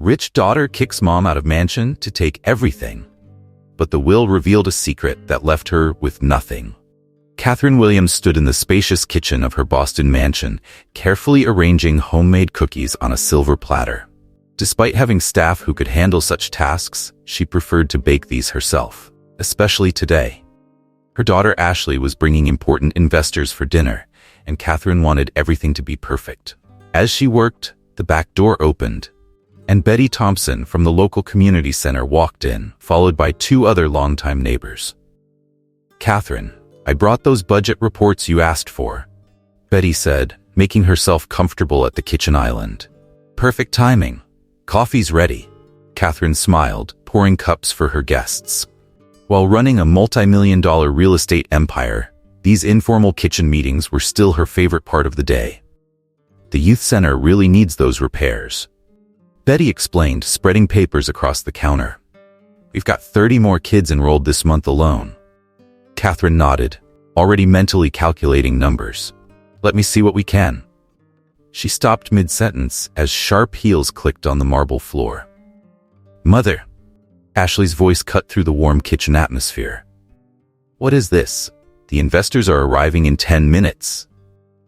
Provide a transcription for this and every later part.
Rich daughter kicks mom out of mansion to take everything. But the will revealed a secret that left her with nothing. Catherine Williams stood in the spacious kitchen of her Boston mansion, carefully arranging homemade cookies on a silver platter. Despite having staff who could handle such tasks, she preferred to bake these herself, especially today. Her daughter Ashley was bringing important investors for dinner, and Catherine wanted everything to be perfect. As she worked, the back door opened, and Betty Thompson from the local community center walked in, followed by two other longtime neighbors. "Catherine, I brought those budget reports you asked for," Betty said, making herself comfortable at the kitchen island. "Perfect timing. Coffee's ready." Catherine smiled, pouring cups for her guests. While running a multi-million-dollar real estate empire, these informal kitchen meetings were still her favorite part of the day. "The youth center really needs those repairs," Betty explained, spreading papers across the counter. "We've got 30 more kids enrolled this month alone." Catherine nodded, already mentally calculating numbers. "Let me see what we can." She stopped mid-sentence as sharp heels clicked on the marble floor. "Mother," Ashley's voice cut through the warm kitchen atmosphere. "What is this? The investors are arriving in 10 minutes.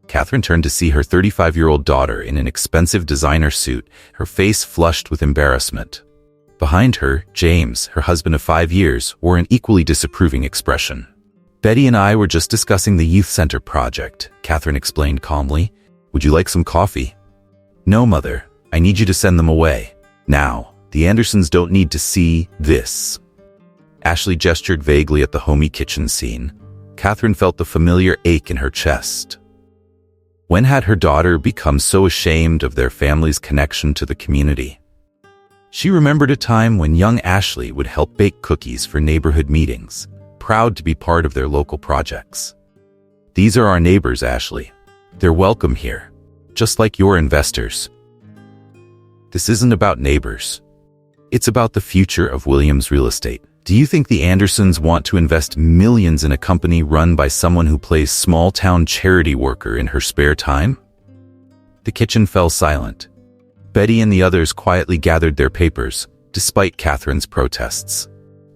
Catherine turned to see her 35-year-old daughter in an expensive designer suit, her face flushed with embarrassment. Behind her, James, her husband of 5 years, wore an equally disapproving expression. "Betty and I were just discussing the youth center project," Catherine explained calmly. "Would you like some coffee?" "No, Mother. I need you to send them away. Now. The Andersons don't need to see this." Ashley gestured vaguely at the homey kitchen scene. Catherine felt the familiar ache in her chest. When had her daughter become so ashamed of their family's connection to the community? She remembered a time when young Ashley would help bake cookies for neighborhood meetings, proud to be part of their local projects. "These are our neighbors, Ashley. They're welcome here, just like your investors." "This isn't about neighbors. It's about the future of Williams Real Estate. Do you think the Andersons want to invest millions in a company run by someone who plays small-town charity worker in her spare time?" The kitchen fell silent. Betty and the others quietly gathered their papers, despite Catherine's protests.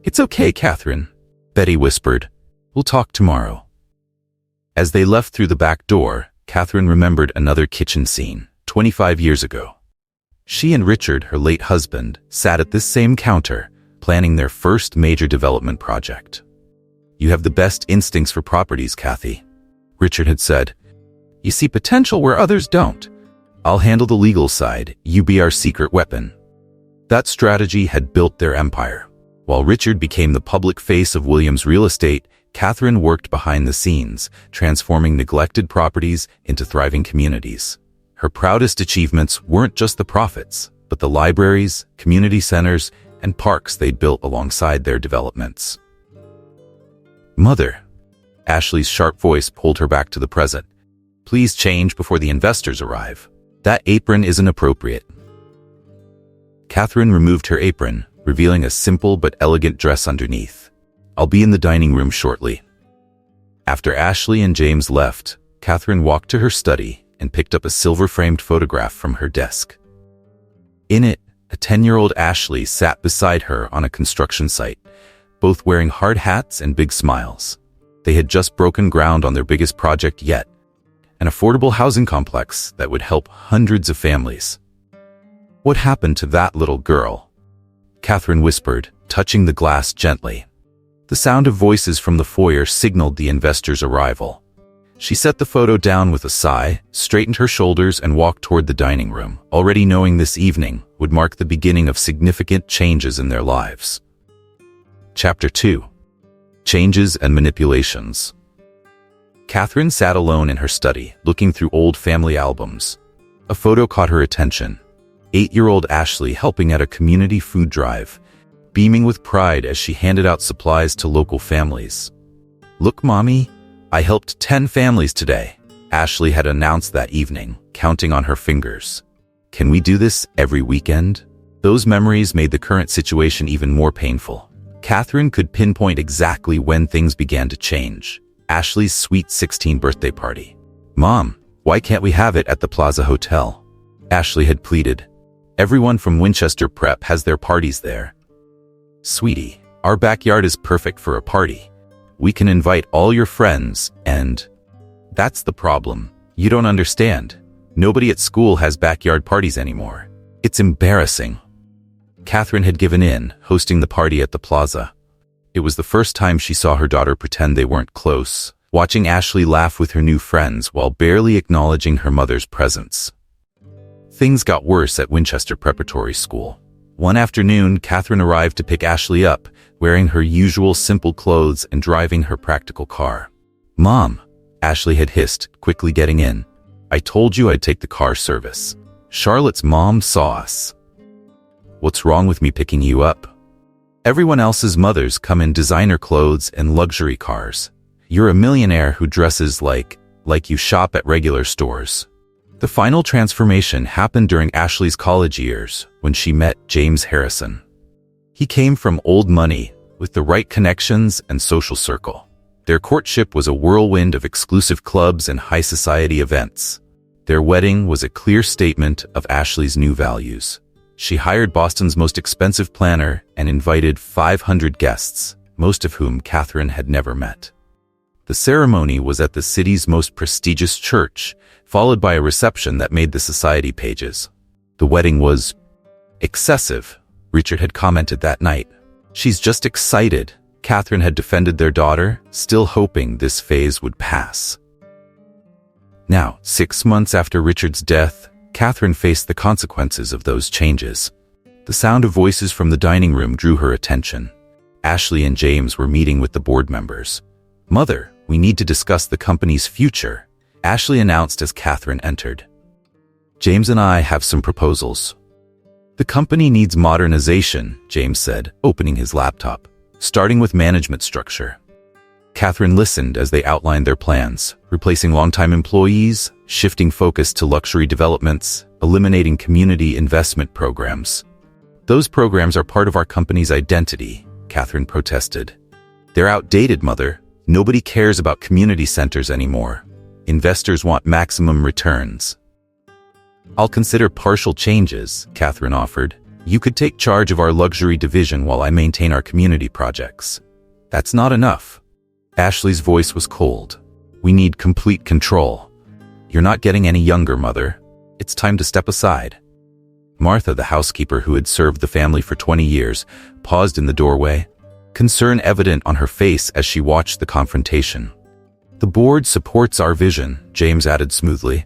"It's okay, Catherine," Betty whispered. "We'll talk tomorrow." As they left through the back door, Catherine remembered another kitchen scene, 25 years ago. She and Richard, her late husband, sat at this same counter, planning their first major development project. "You have the best instincts for properties, Kathy," Richard had said. "You see potential where others don't. I'll handle the legal side, you be our secret weapon." That strategy had built their empire. While Richard became the public face of Williams Real Estate, Catherine worked behind the scenes, transforming neglected properties into thriving communities. Her proudest achievements weren't just the profits, but the libraries, community centers, and parks they'd built alongside their developments. "Mother," Ashley's sharp voice pulled her back to the present. "Please change before the investors arrive. That apron isn't appropriate." Catherine removed her apron, revealing a simple but elegant dress underneath. "I'll be in the dining room shortly." After Ashley and James left, Catherine walked to her study and picked up a silver-framed photograph from her desk. In it, a 10-year-old Ashley sat beside her on a construction site, both wearing hard hats and big smiles. They had just broken ground on their biggest project yet, an affordable housing complex that would help hundreds of families. "What happened to that little girl?" Catherine whispered, touching the glass gently. The sound of voices from the foyer signaled the investor's arrival. She set the photo down with a sigh, straightened her shoulders, and walked toward the dining room, already knowing this evening would mark the beginning of significant changes in their lives. Chapter 2. Changes and Manipulations. Catherine sat alone in her study, looking through old family albums. A photo caught her attention. 8-year-old Ashley helping at a community food drive, beaming with pride as she handed out supplies to local families. "Look, Mommy, I helped 10 families today," Ashley had announced that evening, counting on her fingers. "Can we do this every weekend?" Those memories made the current situation even more painful. Catherine could pinpoint exactly when things began to change. Ashley's sweet 16th birthday party. "Mom, why can't we have it at the Plaza Hotel?" Ashley had pleaded. Everyone from Winchester Prep has their parties there. Sweetie, our backyard is perfect for a party. We can invite all your friends and... That's the problem. You don't understand. Nobody at school has backyard parties anymore. It's embarrassing. Catherine had given in, hosting the party at the plaza. It was the first time she saw her daughter pretend they weren't close, watching Ashley laugh with her new friends while barely acknowledging her mother's presence. Things got worse at Winchester Preparatory School. One afternoon, Catherine arrived to pick Ashley up, wearing her usual simple clothes and driving her practical car. "Mom," Ashley had hissed, quickly getting in. "I told you I'd take the car service. Charlotte's mom saw us." "What's wrong with me picking you up? Everyone else's mothers come in designer clothes and luxury cars. You're a millionaire who dresses like you shop at regular stores." The final transformation happened during Ashley's college years when she met James Harrison. He came from old money with the right connections and social circle. Their courtship was a whirlwind of exclusive clubs and high society events. Their wedding was a clear statement of Ashley's new values. She hired Boston's most expensive planner and invited 500 guests, most of whom Catherine had never met. The ceremony was at the city's most prestigious church, followed by a reception that made the society pages. The wedding was excessive, Richard had commented that night. "She's just excited," Catherine had defended their daughter, still hoping this phase would pass. Now, 6 months after Richard's death, Catherine faced the consequences of those changes. The sound of voices from the dining room drew her attention. Ashley and James were meeting with the board members. "Mother, we need to discuss the company's future," Ashley announced as Catherine entered. "James and I have some proposals." "The company needs modernization," James said, opening his laptop, "starting with management structure." Catherine listened as they outlined their plans, replacing longtime employees, shifting focus to luxury developments, eliminating community investment programs. "Those programs are part of our company's identity," Catherine protested. "They're outdated, Mother. Nobody cares about community centers anymore. Investors want maximum returns." "I'll consider partial changes," Catherine offered. "You could take charge of our luxury division while I maintain our community projects." "That's not enough." Ashley's voice was cold. "We need complete control. You're not getting any younger, Mother. It's time to step aside." Martha, the housekeeper who had served the family for 20 years, paused in the doorway, concern evident on her face as she watched the confrontation. "The board supports our vision," James added smoothly.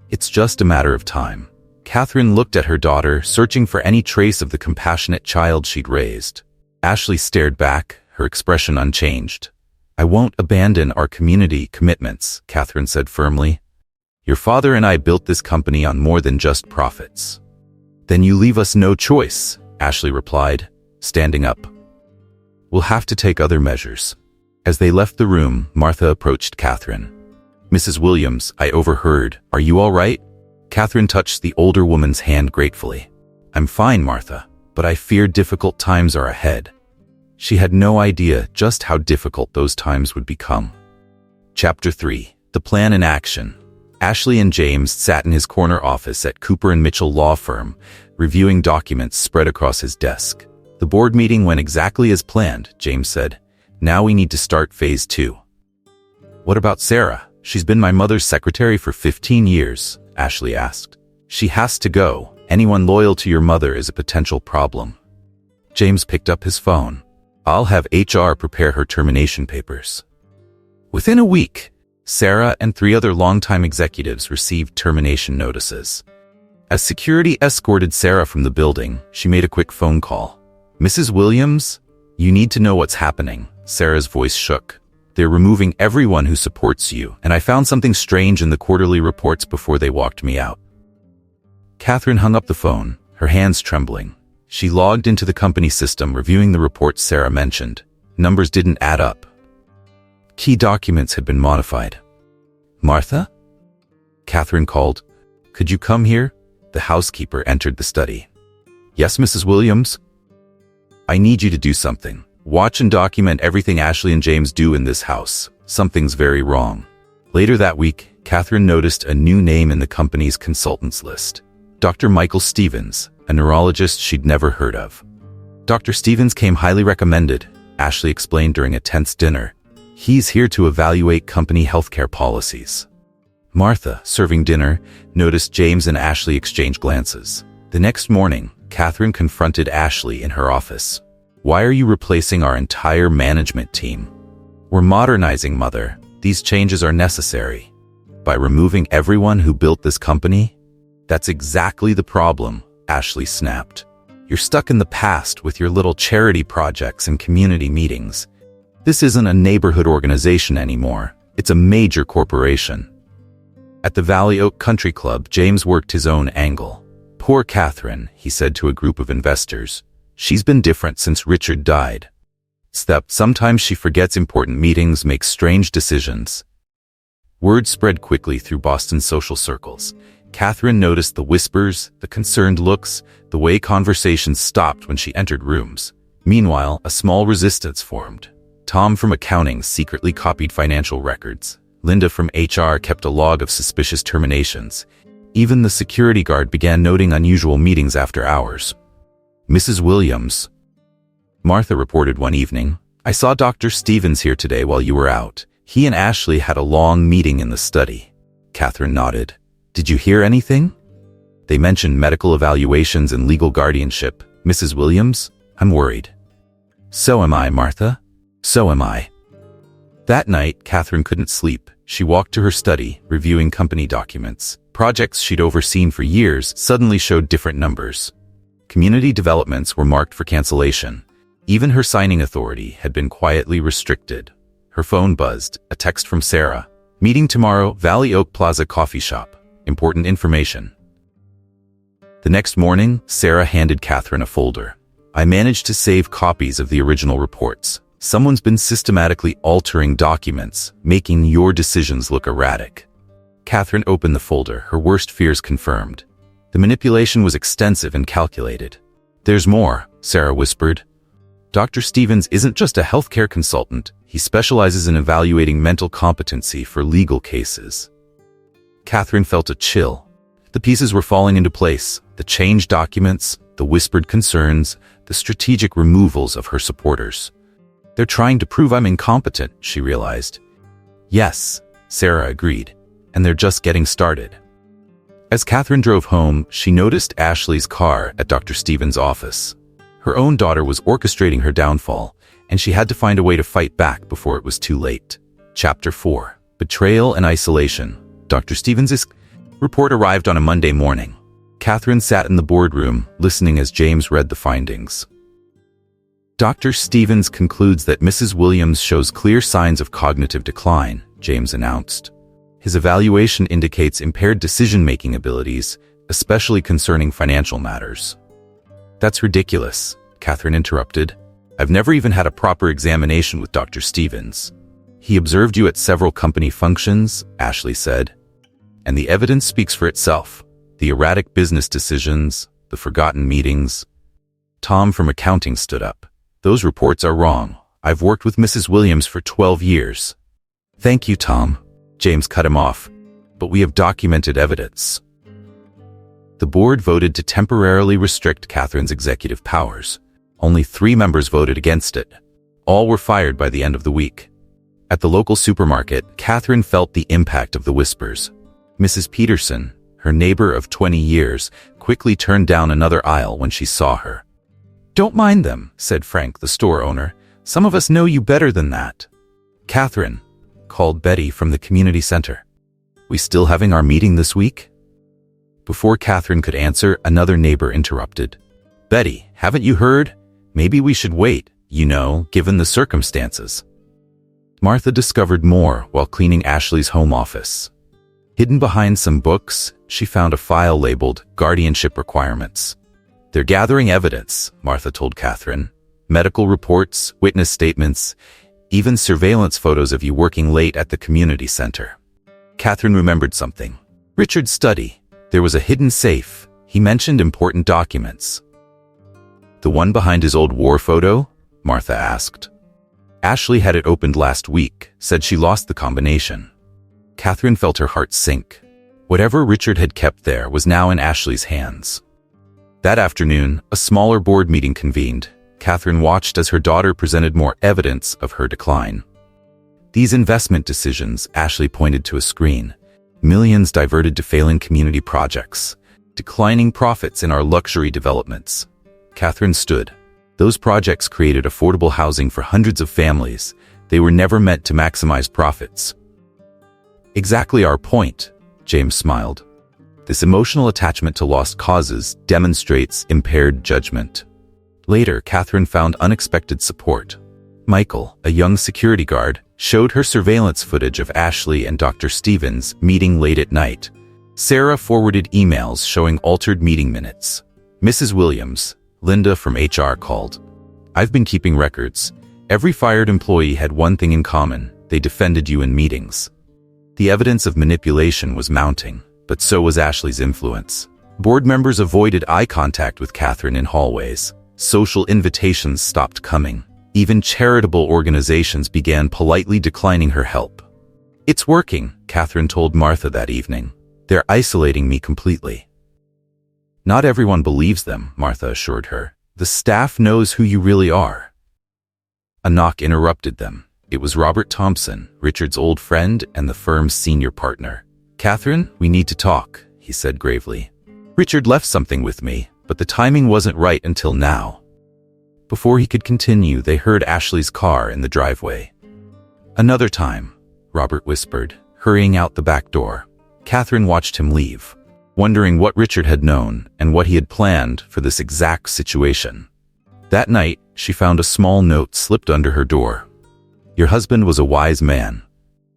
"It's just a matter of time." Catherine looked at her daughter, searching for any trace of the compassionate child she'd raised. Ashley stared back, her expression unchanged. "I won't abandon our community commitments," Catherine said firmly. "Your father and I built this company on more than just profits." "Then you leave us no choice," Ashley replied, standing up. "We'll have to take other measures." As they left the room, Martha approached Catherine. "Mrs. Williams, I overheard. Are you all right?" Catherine touched the older woman's hand gratefully. "I'm fine, Martha, but I fear difficult times are ahead." She had no idea just how difficult those times would become. Chapter 3. The Plan in Action. Ashley and James sat in his corner office at Cooper & Mitchell law firm, reviewing documents spread across his desk. "The board meeting went exactly as planned," James said. "Now we need to start phase 2. "What about Sarah? She's been my mother's secretary for 15 years, Ashley asked. "She has to go. Anyone loyal to your mother is a potential problem." James picked up his phone. "I'll have HR prepare her termination papers." Within a week, Sarah and 3 other longtime executives received termination notices. As security escorted Sarah from the building, she made a quick phone call. "Mrs. Williams, you need to know what's happening." Sarah's voice shook. "They're removing everyone who supports you, and I found something strange in the quarterly reports before they walked me out." Catherine hung up the phone, her hands trembling. She logged into the company system, reviewing the reports Sarah mentioned. Numbers didn't add up. Key documents had been modified. "Martha?" Catherine called. "Could you come here?" The housekeeper entered the study. "Yes, Mrs. Williams?" "I need you to do something. Watch and document everything Ashley and James do in this house. Something's very wrong." Later that week, Catherine noticed a new name in the company's consultants list. Dr. Michael Stevens, a neurologist she'd never heard of. Dr. Stevens came highly recommended, Ashley explained during a tense dinner. He's here to evaluate company healthcare policies. Martha, serving dinner, noticed James and Ashley exchange glances. The next morning, Catherine confronted Ashley in her office. Why are you replacing our entire management team? We're modernizing, Mother. These changes are necessary. By removing everyone who built this company? That's exactly the problem, Ashley snapped. You're stuck in the past with your little charity projects and community meetings. This isn't a neighborhood organization anymore. It's a major corporation. At the Valley Oak Country Club, James worked his own angle. Poor Catherine, he said to a group of investors. She's been different since Richard died. Sometimes she forgets important meetings, makes strange decisions. Word spread quickly through Boston's social circles. Catherine noticed the whispers, the concerned looks, the way conversations stopped when she entered rooms. Meanwhile, a small resistance formed. Tom from accounting secretly copied financial records. Linda from HR kept a log of suspicious terminations. Even the security guard began noting unusual meetings after hours. Mrs. Williams, Martha reported one evening, I saw Dr. Stevens here today while you were out. He and Ashley had a long meeting in the study. Catherine nodded. Did you hear anything? They mentioned medical evaluations and legal guardianship. Mrs. Williams, I'm worried. So am I, Martha. So am I. That night, Catherine couldn't sleep. She walked to her study, reviewing company documents. Projects she'd overseen for years suddenly showed different numbers. Community developments were marked for cancellation. Even her signing authority had been quietly restricted. Her phone buzzed, a text from Sarah. Meeting tomorrow, Valley Oak Plaza Coffee Shop. Important information. The next morning, Sarah handed Catherine a folder. I managed to save copies of the original reports. Someone's been systematically altering documents, making your decisions look erratic. Catherine opened the folder, her worst fears confirmed. The manipulation was extensive and calculated. There's more, Sarah whispered. Dr. Stevens isn't just a healthcare consultant. He specializes in evaluating mental competency for legal cases. Catherine felt a chill. The pieces were falling into place. The changed documents, the whispered concerns, the strategic removals of her supporters. They're trying to prove I'm incompetent, she realized. Yes, Sarah agreed, and they're just getting started. As Catherine drove home, she noticed Ashley's car at Dr. Stevens' office. Her own daughter was orchestrating her downfall, and she had to find a way to fight back before it was too late. Chapter 4. Betrayal and Isolation. Dr. Stevens' report arrived on a Monday morning. Catherine sat in the boardroom, listening as James read the findings. Dr. Stevens concludes that Mrs. Williams shows clear signs of cognitive decline, James announced. His evaluation indicates impaired decision-making abilities, especially concerning financial matters. That's ridiculous, Catherine interrupted. I've never even had a proper examination with Dr. Stevens. He observed you at several company functions, Ashley said. And the evidence speaks for itself. The erratic business decisions, the forgotten meetings. Tom from accounting stood up. Those reports are wrong. I've worked with Mrs. Williams for 12 years. Thank you, Tom. James cut him off. But we have documented evidence. The board voted to temporarily restrict Catherine's executive powers. Only 3 members voted against it. All were fired by the end of the week. At the local supermarket, Catherine felt the impact of the whispers. Mrs. Peterson, her neighbor of 20 years, quickly turned down another aisle when she saw her. Don't mind them, said Frank, the store owner. Some of us know you better than that. Catherine, called Betty from the community center. We still having our meeting this week? Before Catherine could answer, another neighbor interrupted. Betty, haven't you heard? Maybe we should wait, given the circumstances. Martha discovered more while cleaning Ashley's home office. Hidden behind some books, she found a file labeled Guardianship Requirements. They're gathering evidence, Martha told Catherine. Medical reports, witness statements, even surveillance photos of you working late at the community center. Catherine remembered something. Richard's study. There was a hidden safe. He mentioned important documents. The one behind his old war photo? Martha asked. Ashley had it opened last week, said she lost the combination. Catherine felt her heart sink. Whatever Richard had kept there was now in Ashley's hands. That afternoon, a smaller board meeting convened. Catherine watched as her daughter presented more evidence of her decline. These investment decisions, Ashley pointed to a screen. Millions diverted to failing community projects. Declining profits in our luxury developments. Catherine stood. Those projects created affordable housing for hundreds of families. They were never meant to maximize profits. Exactly our point, James smiled. This emotional attachment to lost causes demonstrates impaired judgment. Later, Catherine found unexpected support. Michael, a young security guard, showed her surveillance footage of Ashley and Dr. Stevens meeting late at night. Sarah forwarded emails showing altered meeting minutes. Mrs. Williams, Linda from HR, called. I've been keeping records. Every fired employee had one thing in common. They defended you in meetings. The evidence of manipulation was mounting, but so was Ashley's influence. Board members avoided eye contact with Catherine in hallways. Social invitations stopped coming. Even charitable organizations began politely declining her help. It's working, Catherine told Martha that evening. They're isolating me completely. Not everyone believes them, Martha assured her. The staff knows who you really are. A knock interrupted them. It was Robert Thompson, Richard's old friend and the firm's senior partner. Catherine, we need to talk, he said gravely. Richard left something with me, but the timing wasn't right until now. Before he could continue, they heard Ashley's car in the driveway. Another time, Robert whispered, hurrying out the back door. Catherine watched him leave, wondering what Richard had known and what he had planned for this exact situation. That night, she found a small note slipped under her door. Your husband was a wise man.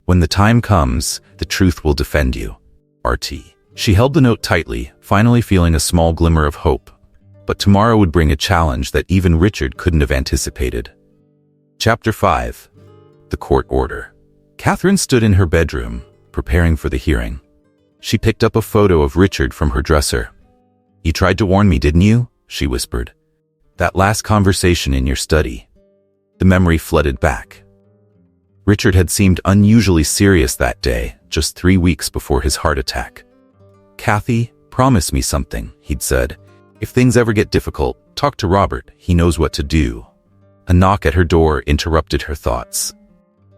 When the time comes, the truth will defend you. R.T. She held the note tightly, finally feeling a small glimmer of hope. But tomorrow would bring a challenge that even Richard couldn't have anticipated. Chapter 5. The Court Order. Catherine stood in her bedroom, preparing for the hearing. She picked up a photo of Richard from her dresser. You tried to warn me, didn't you? She whispered. That last conversation in your study. The memory flooded back. Richard had seemed unusually serious that day, just 3 weeks before his heart attack. Kathy, promise me something, he'd said. If things ever get difficult, talk to Robert. He knows what to do. A knock at her door interrupted her thoughts.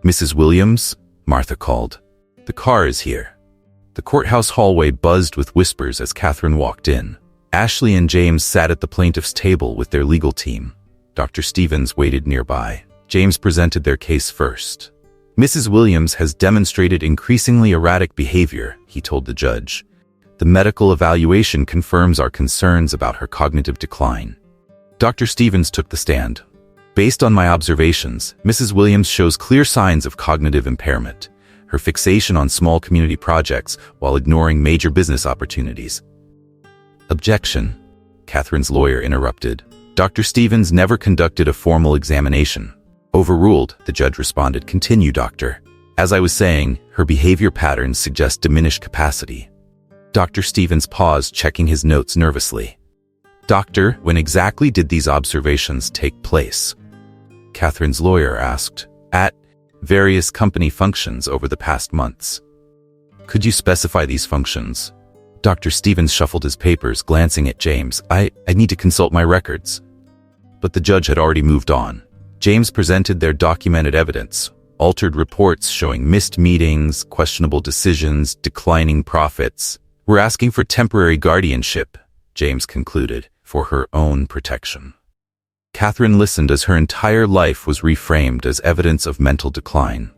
Mrs. Williams? Martha called. The car is here. The courthouse hallway buzzed with whispers as Catherine walked in. Ashley and James sat at the plaintiff's table with their legal team. Dr. Stevens waited nearby. James presented their case first. Mrs. Williams has demonstrated increasingly erratic behavior, he told the judge. The medical evaluation confirms our concerns about her cognitive decline. Dr. Stevens took the stand. Based on my observations, Mrs. Williams shows clear signs of cognitive impairment. Her fixation on small community projects while ignoring major business opportunities. Objection, Catherine's lawyer interrupted. Dr. Stevens never conducted a formal examination. Overruled, the judge responded. Continue, doctor. As I was saying, her behavior patterns suggest diminished capacity. Dr. Stevens paused, checking his notes nervously. Doctor, when exactly did these observations take place? Catherine's lawyer asked. At various company functions over the past months. Could you specify these functions? Dr. Stevens shuffled his papers, glancing at James. I need to consult my records. But the judge had already moved on. James presented their documented evidence, altered reports showing missed meetings, questionable decisions, declining profits. We're asking for temporary guardianship, James concluded, for her own protection. Catherine listened as her entire life was reframed as evidence of mental decline.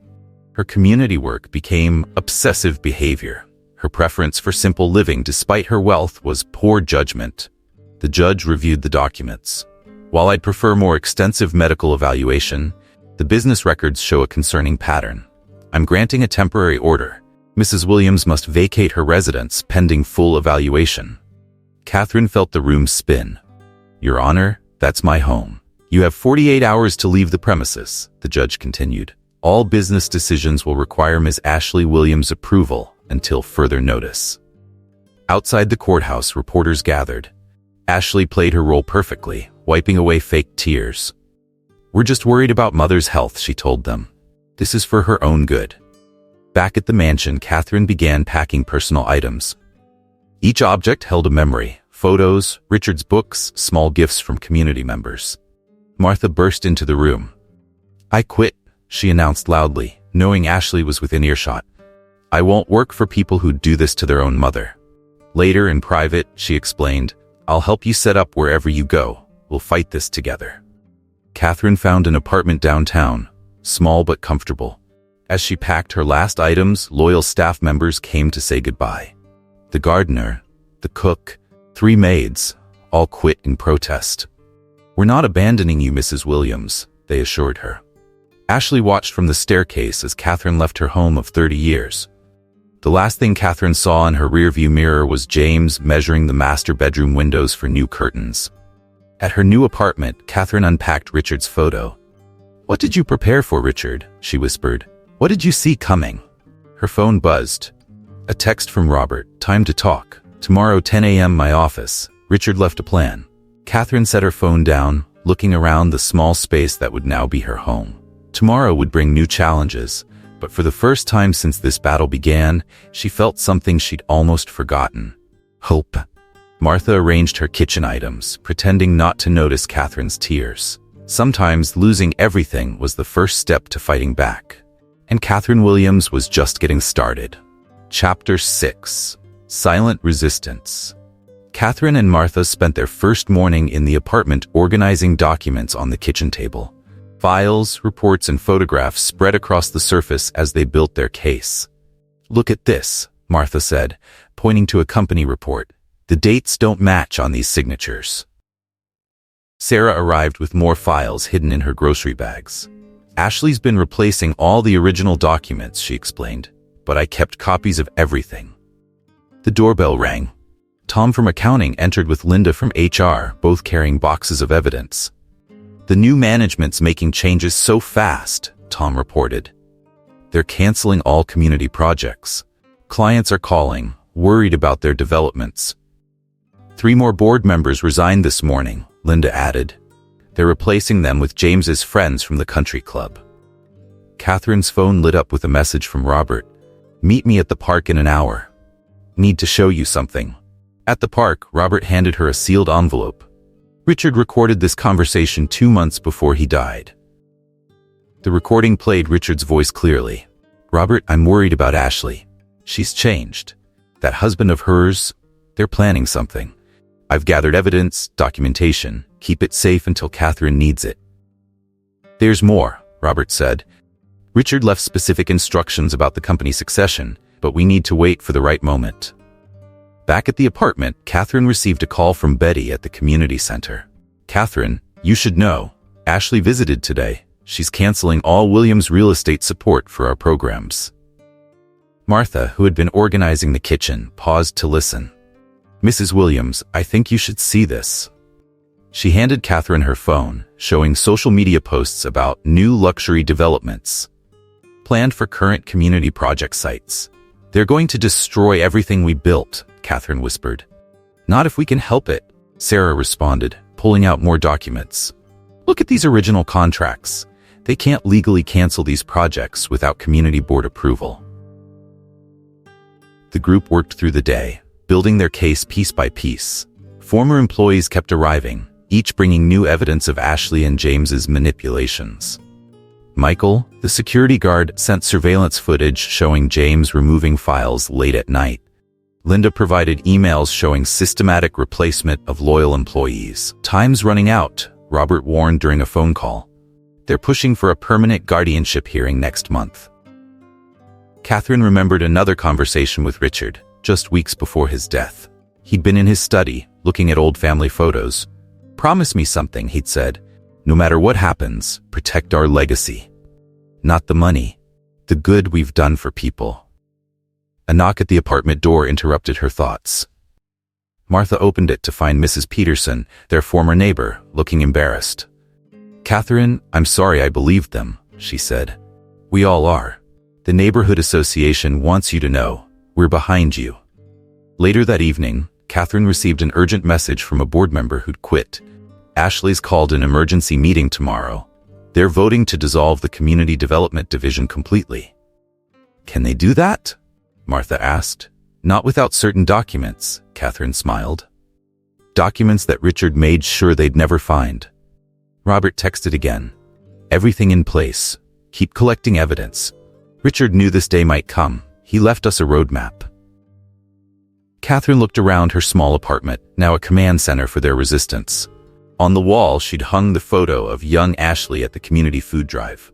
Her community work became obsessive behavior. Her preference for simple living despite her wealth was poor judgment. The judge reviewed the documents. While I'd prefer more extensive medical evaluation, the business records show a concerning pattern. I'm granting a temporary order. Mrs. Williams must vacate her residence pending full evaluation. Catherine felt the room spin. Your Honor, that's my home. You have 48 hours to leave the premises, the judge continued. All business decisions will require Ms. Ashley Williams' approval until further notice. Outside the courthouse, reporters gathered. Ashley played her role perfectly, wiping away fake tears. We're just worried about Mother's health, she told them. This is for her own good. Back at the mansion, Catherine began packing personal items. Each object held a memory, Photos, Richard's books, small gifts from community members. Martha burst into the room. "I quit," she announced loudly, knowing Ashley was within earshot. "I won't work for people who do this to their own mother." Later, in private, she explained, "I'll help you set up wherever you go. We'll fight this together." Catherine found an apartment downtown, small but comfortable. As she packed her last items, loyal staff members came to say goodbye. The gardener, the cook, 3 maids, all quit in protest. "We're not abandoning you, Mrs. Williams," they assured her. Ashley watched from the staircase as Catherine left her home of 30 years. The last thing Catherine saw in her rearview mirror was James measuring the master bedroom windows for new curtains. At her new apartment, Catherine unpacked Richard's photo. "What did you prepare for, Richard?" she whispered. "What did you see coming?" Her phone buzzed. A text from Robert. "Time to talk. Tomorrow 10 a.m. my office." Richard left a plan. Catherine set her phone down, looking around the small space that would now be her home. Tomorrow would bring new challenges, but for the first time since this battle began, she felt something she'd almost forgotten. Hope. Martha arranged her kitchen items, pretending not to notice Catherine's tears. Sometimes losing everything was the first step to fighting back. And Catherine Williams was just getting started. Chapter 6. Silent Resistance. Catherine and Martha spent their first morning in the apartment organizing documents on the kitchen table. Files, reports, and photographs spread across the surface as they built their case. "Look at this," Martha said, pointing to a company report. "The dates don't match on these signatures." Sarah arrived with more files hidden in her grocery bags. "Ashley's been replacing all the original documents," she explained, "but I kept copies of everything." The doorbell rang. Tom from accounting entered with Linda from HR, both carrying boxes of evidence. "The new management's making changes so fast," Tom reported. "They're canceling all community projects. Clients are calling, worried about their developments." 3 more board members resigned this morning, Linda added. "They're replacing them with James's friends from the country club." Catherine's phone lit up with a message from Robert. "Meet me at the park in an hour. Need to show you something." At the park, Robert handed her a sealed envelope. Richard recorded this conversation 2 months before he died. The recording played Richard's voice clearly. "Robert, I'm worried about Ashley. She's changed. That husband of hers, they're planning something. I've gathered evidence, documentation. Keep it safe until Catherine needs it." "There's more," Robert said. "Richard left specific instructions about the company succession, but we need to wait for the right moment." Back at the apartment, Catherine received a call from Betty at the community center. "Catherine, you should know. Ashley visited today. She's canceling all Williams real estate support for our programs." Martha, who had been organizing the kitchen, paused to listen. "Mrs. Williams, I think you should see this." She handed Catherine her phone, showing social media posts about new luxury developments planned for current community project sites. "They're going to destroy everything we built," Catherine whispered. "Not if we can help it," Sarah responded, pulling out more documents. "Look at these original contracts. They can't legally cancel these projects without community board approval." The group worked through the day, building their case piece by piece. Former employees kept arriving, each bringing new evidence of Ashley and James's manipulations. Michael, the security guard, sent surveillance footage showing James removing files late at night. Linda provided emails showing systematic replacement of loyal employees. "Time's running out," Robert warned during a phone call. "They're pushing for a permanent guardianship hearing next month." Catherine remembered another conversation with Richard, just weeks before his death. He'd been in his study, looking at old family photos. "Promise me something," he'd said. "No matter what happens, protect our legacy. Not the money, the good we've done for people." A knock at the apartment door interrupted her thoughts. Martha opened it to find Mrs. Peterson, their former neighbor, looking embarrassed. "Catherine, I'm sorry I believed them," she said. "We all are. The neighborhood association wants you to know, we're behind you." Later that evening, Catherine received an urgent message from a board member who'd quit. "Ashley's called an emergency meeting tomorrow. They're voting to dissolve the Community Development Division completely." "Can they do that?" Martha asked. "Not without certain documents," Catherine smiled. documents that Richard made sure they'd never find. Robert texted again. Everything in place. Keep collecting evidence. Richard knew this day might come. He left us a roadmap. Catherine looked around her small apartment, now a command center for their resistance. On the wall, she'd hung the photo of young Ashley at the community food drive.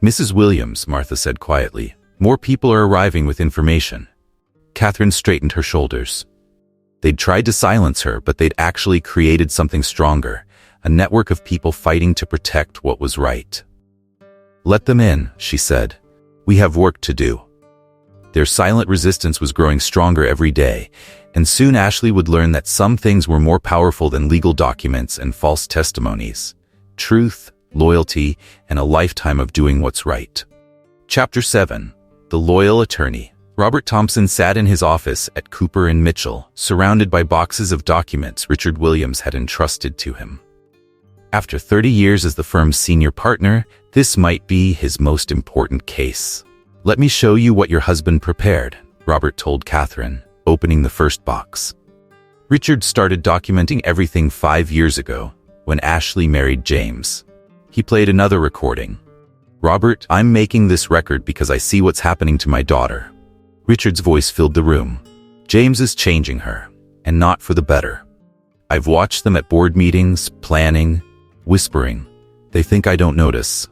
Mrs. Williams, Martha said quietly, more people are arriving with information. Catherine straightened her shoulders. They'd tried to silence her, but they'd actually created something stronger, a network of people fighting to protect what was right. Let them in, she said. We have work to do. Their silent resistance was growing stronger every day, and soon Ashley would learn that some things were more powerful than legal documents and false testimonies. Truth, loyalty, and a lifetime of doing what's right. Chapter 7. The Loyal Attorney. Robert Thompson sat in his office at Cooper and Mitchell, surrounded by boxes of documents Richard Williams had entrusted to him. After 30 years as the firm's senior partner, this might be his most important case. Let me show you what your husband prepared, Robert told Catherine, opening the first box. Richard started documenting everything 5 years ago, when Ashley married James. He played another recording. Robert, I'm making this record because I see what's happening to my daughter. Richard's voice filled the room. James is changing her, and not for the better. I've watched them at board meetings, planning, whispering. They think I don't notice.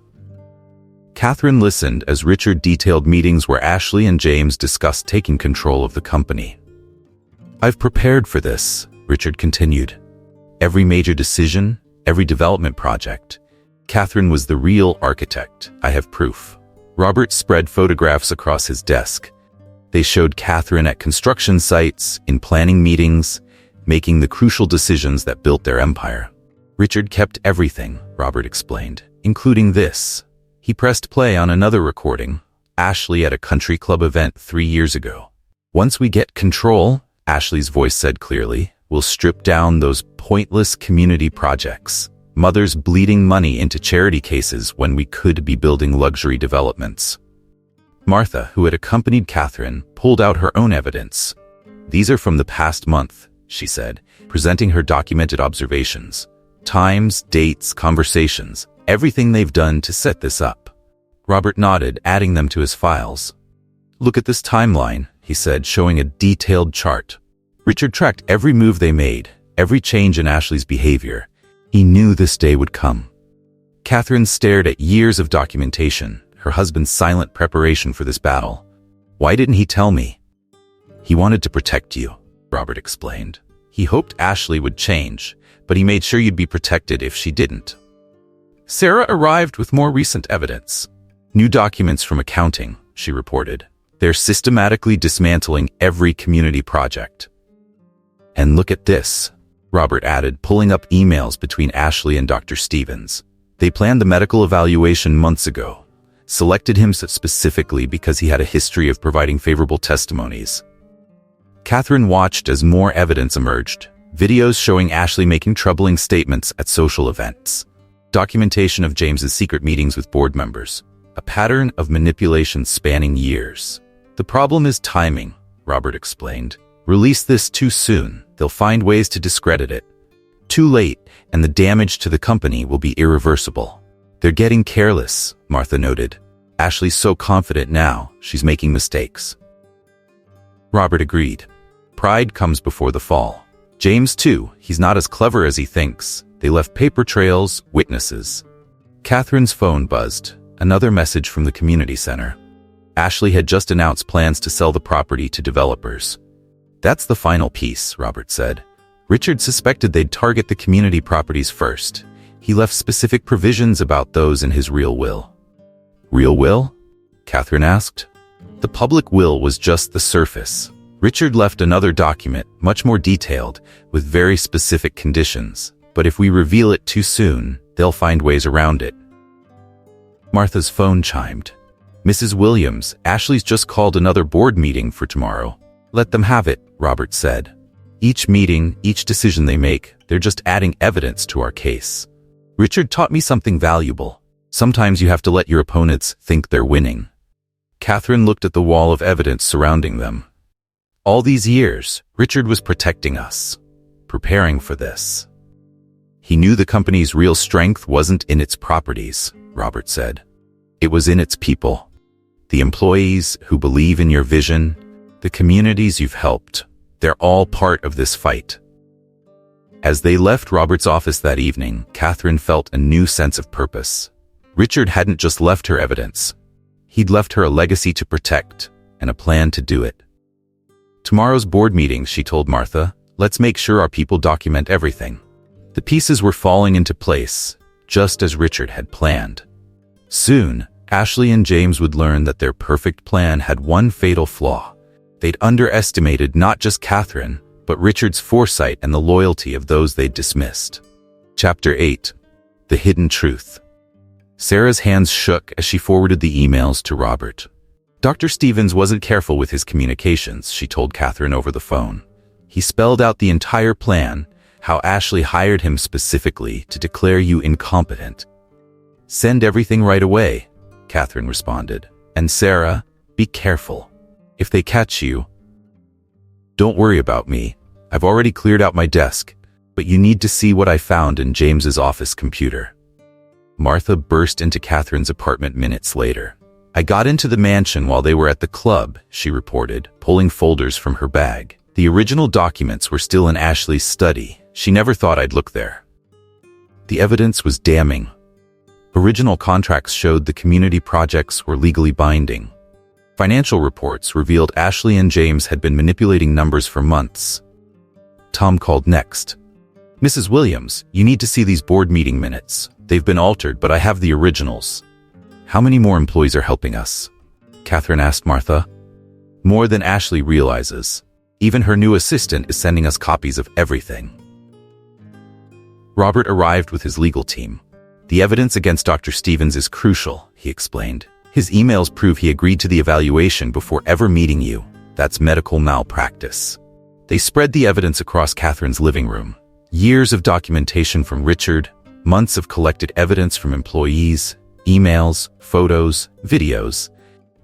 Catherine listened as Richard detailed meetings where Ashley and James discussed taking control of the company. I've prepared for this, Richard continued. Every major decision, every development project. Catherine was the real architect. I have proof. Robert spread photographs across his desk. They showed Catherine at construction sites, in planning meetings, making the crucial decisions that built their empire. Richard kept everything, Robert explained, including this. He pressed play on another recording, Ashley at a country club event 3 years ago. Once we get control, Ashley's voice said clearly, we'll strip down those pointless community projects. Mothers bleeding money into charity cases when we could be building luxury developments. Martha, who had accompanied Catherine, pulled out her own evidence. These are from the past month, she said, presenting her documented observations. Times, dates, conversations, everything they've done to set this up. Robert nodded, adding them to his files. Look at this timeline, he said, showing a detailed chart. Richard tracked every move they made, every change in Ashley's behavior. He knew this day would come. Catherine stared at years of documentation, her husband's silent preparation for this battle. Why didn't he tell me? He wanted to protect you, Robert explained. He hoped Ashley would change, but he made sure you'd be protected if she didn't. Sarah arrived with more recent evidence. New documents from accounting, she reported. They're systematically dismantling every community project. And look at this, Robert added, pulling up emails between Ashley and Dr. Stevens. They planned the medical evaluation months ago, selected him specifically because he had a history of providing favorable testimonies. Catherine watched as more evidence emerged, videos showing Ashley making troubling statements at social events, documentation of James's secret meetings with board members, a pattern of manipulation spanning years. The problem is timing, Robert explained. Release this too soon, they'll find ways to discredit it. Too late, and the damage to the company will be irreversible. They're getting careless, Martha noted. Ashley's so confident now, she's making mistakes. Robert agreed. Pride comes before the fall. James, too, he's not as clever as he thinks. They left paper trails, witnesses. Catherine's phone buzzed, another message from the community center. Ashley had just announced plans to sell the property to developers. That's the final piece, Robert said. Richard suspected they'd target the community properties first. He left specific provisions about those in his real will. Real will? Catherine asked. The public will was just the surface. Richard left another document, much more detailed, with very specific conditions. But if we reveal it too soon, they'll find ways around it. Martha's phone chimed. Mrs. Williams, Ashley's just called another board meeting for tomorrow. Let them have it, Robert said. Each meeting, each decision they make, they're just adding evidence to our case. Richard taught me something valuable. Sometimes you have to let your opponents think they're winning. Catherine looked at the wall of evidence surrounding them. All these years, Richard was protecting us. preparing for this. He knew the company's real strength wasn't in its properties, Robert said. It was in its people. The employees who believe in your vision, the communities you've helped, they're all part of this fight. As they left Robert's office that evening, Catherine felt a new sense of purpose. Richard hadn't just left her evidence. He'd left her a legacy to protect and a plan to do it. Tomorrow's board meeting, she told Martha, let's make sure our people document everything. The pieces were falling into place, just as Richard had planned. Soon, Ashley and James would learn that their perfect plan had one fatal flaw. They'd underestimated not just Catherine, but Richard's foresight and the loyalty of those they'd dismissed. Chapter 8. The Hidden Truth. Sarah's hands shook as she forwarded the emails to Robert. Dr. Stevens wasn't careful with his communications, she told Catherine over the phone. He spelled out the entire plan, how Ashley hired him specifically to declare you incompetent. Send everything right away, Catherine responded. And Sarah, be careful. If they catch you, don't worry about me. I've already cleared out my desk, but you need to see what I found in James's office computer. Martha burst into Catherine's apartment minutes later. I got into the mansion while they were at the club, she reported, pulling folders from her bag. The original documents were still in Ashley's study. She never thought I'd look there. The evidence was damning. Original contracts showed the community projects were legally binding. Financial reports revealed Ashley and James had been manipulating numbers for months. Tom called next. Mrs. Williams, you need to see these board meeting minutes. They've been altered, but I have the originals. How many more employees are helping us? Catherine asked Martha. More than Ashley realizes. Even her new assistant is sending us copies of everything. Robert arrived with his legal team. The evidence against Dr. Stevens is crucial, he explained. His emails prove he agreed to the evaluation before ever meeting you. That's medical malpractice. They spread the evidence across Catherine's living room. Years of documentation from Richard, months of collected evidence from employees, emails, photos, videos,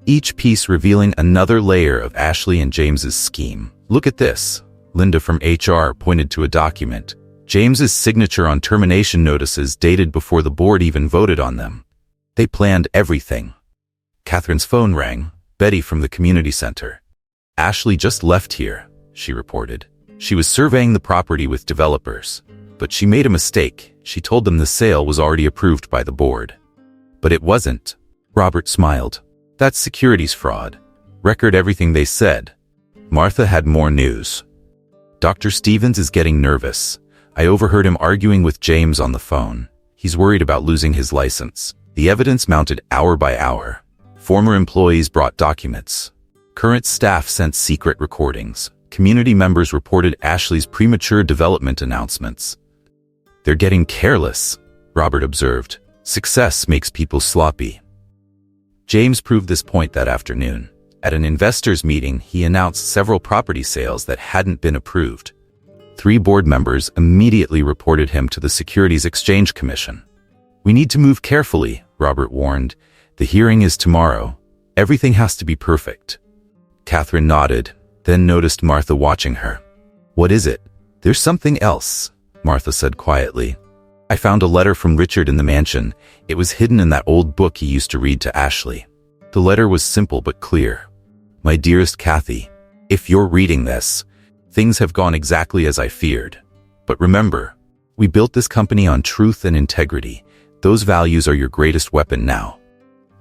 each piece revealing another layer of Ashley and James's scheme. Look at this. Linda from HR pointed to a document. James's signature on termination notices dated before the board even voted on them. They planned everything. Catherine's phone rang. Betty from the community center. Ashley just left here, she reported. She was surveying the property with developers. But she made a mistake. She told them the sale was already approved by the board. But it wasn't. Robert smiled. That's securities fraud. Record everything they said. Martha had more news. Dr. Stevens is getting nervous. I overheard him arguing with James on the phone. He's worried about losing his license. The evidence mounted hour by hour. Former employees brought documents. Current staff sent secret recordings. Community members reported Ashley's premature development announcements. They're getting careless, Robert observed. Success makes people sloppy. James proved this point that afternoon. At an investors' meeting, he announced several property sales that hadn't been approved. 3 board members immediately reported him to the Securities Exchange Commission. We need to move carefully, Robert warned. The hearing is tomorrow. Everything has to be perfect. Catherine nodded, then noticed Martha watching her. What is it? There's something else, Martha said quietly. I found a letter from Richard in the mansion. It was hidden in that old book he used to read to Ashley. The letter was simple but clear. My dearest Kathy, if you're reading this, things have gone exactly as I feared. But remember, we built this company on truth and integrity. Those values are your greatest weapon now.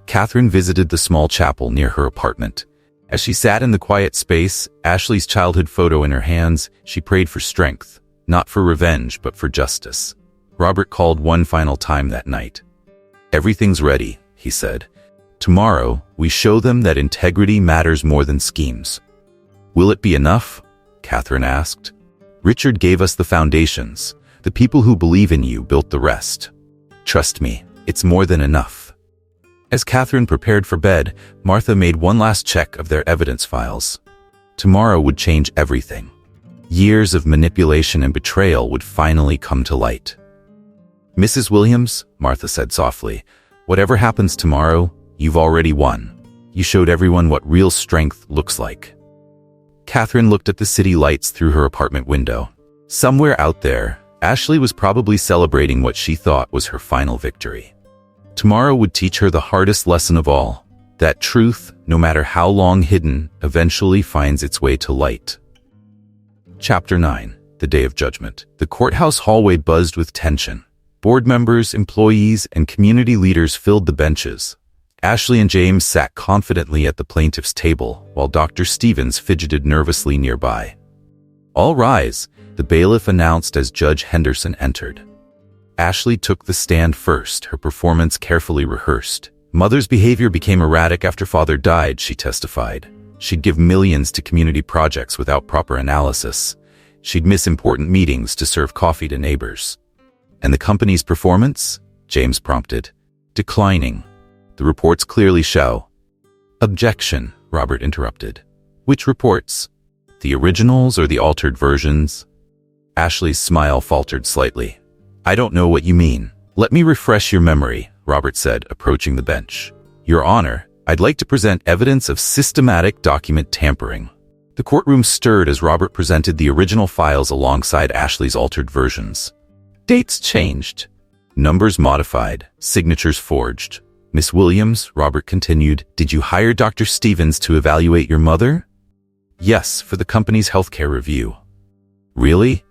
Catherine visited the small chapel near her apartment. As she sat in the quiet space, Ashley's childhood photo in her hands, she prayed for strength, not for revenge, but for justice. Robert called one final time that night. Everything's ready, he said. Tomorrow, we show them that integrity matters more than schemes. Will it be enough? Catherine asked. Richard gave us the foundations. The people who believe in you built the rest. Trust me, it's more than enough. As Catherine prepared for bed, Martha made one last check of their evidence files. Tomorrow would change everything. Years of manipulation and betrayal would finally come to light. Mrs. Williams, Martha said softly, whatever happens tomorrow, you've already won. You showed everyone what real strength looks like. Catherine looked at the city lights through her apartment window. Somewhere out there, Ashley was probably celebrating what she thought was her final victory. Tomorrow would teach her the hardest lesson of all, that truth, no matter how long hidden, eventually finds its way to light. Chapter 9. The Day of Judgment. The courthouse hallway buzzed with tension. Board members, employees, and community leaders filled the benches. Ashley and James sat confidently at the plaintiff's table, while Dr. Stevens fidgeted nervously nearby. "All rise," the bailiff announced as Judge Henderson entered. Ashley took the stand first, her performance carefully rehearsed. "Mother's behavior became erratic after father died," she testified. "She'd give millions to community projects without proper analysis. She'd miss important meetings to serve coffee to neighbors." "And the company's performance?" James prompted. "Declining. The reports clearly show." "Objection," Robert interrupted. "Which reports? The originals or the altered versions?" Ashley's smile faltered slightly. "I don't know what you mean. Let me refresh your memory," Robert said, approaching the bench. "Your Honor, I'd like to present evidence of systematic document tampering." The courtroom stirred as Robert presented the original files alongside Ashley's altered versions. Dates changed, numbers modified, signatures forged. "Miss Williams," Robert continued, "did you hire Dr. Stevens to evaluate your mother?" "Yes, for the company's healthcare review." "Really?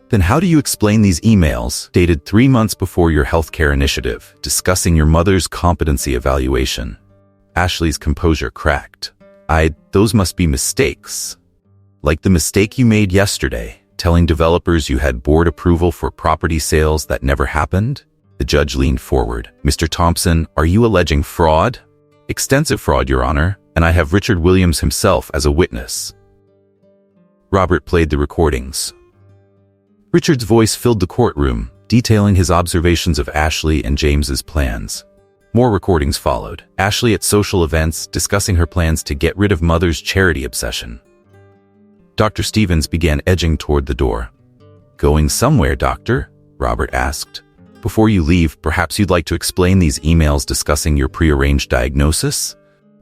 Then how do you explain these emails, dated 3 months before your healthcare initiative, discussing your mother's competency evaluation?" Ashley's composure cracked. Those must be mistakes. Like the mistake you made yesterday, telling developers you had board approval for property sales that never happened?" The judge leaned forward. "Mr. Thompson, are you alleging fraud?" "Extensive fraud, Your Honor, and I have Richard Williams himself as a witness." Robert played the recordings. Richard's voice filled the courtroom, detailing his observations of Ashley and James's plans. More recordings followed. Ashley at social events, discussing her plans to get rid of mother's charity obsession. Dr. Stevens began edging toward the door. "Going somewhere, doctor?" Robert asked. "Before you leave, perhaps you'd like to explain these emails discussing your prearranged diagnosis?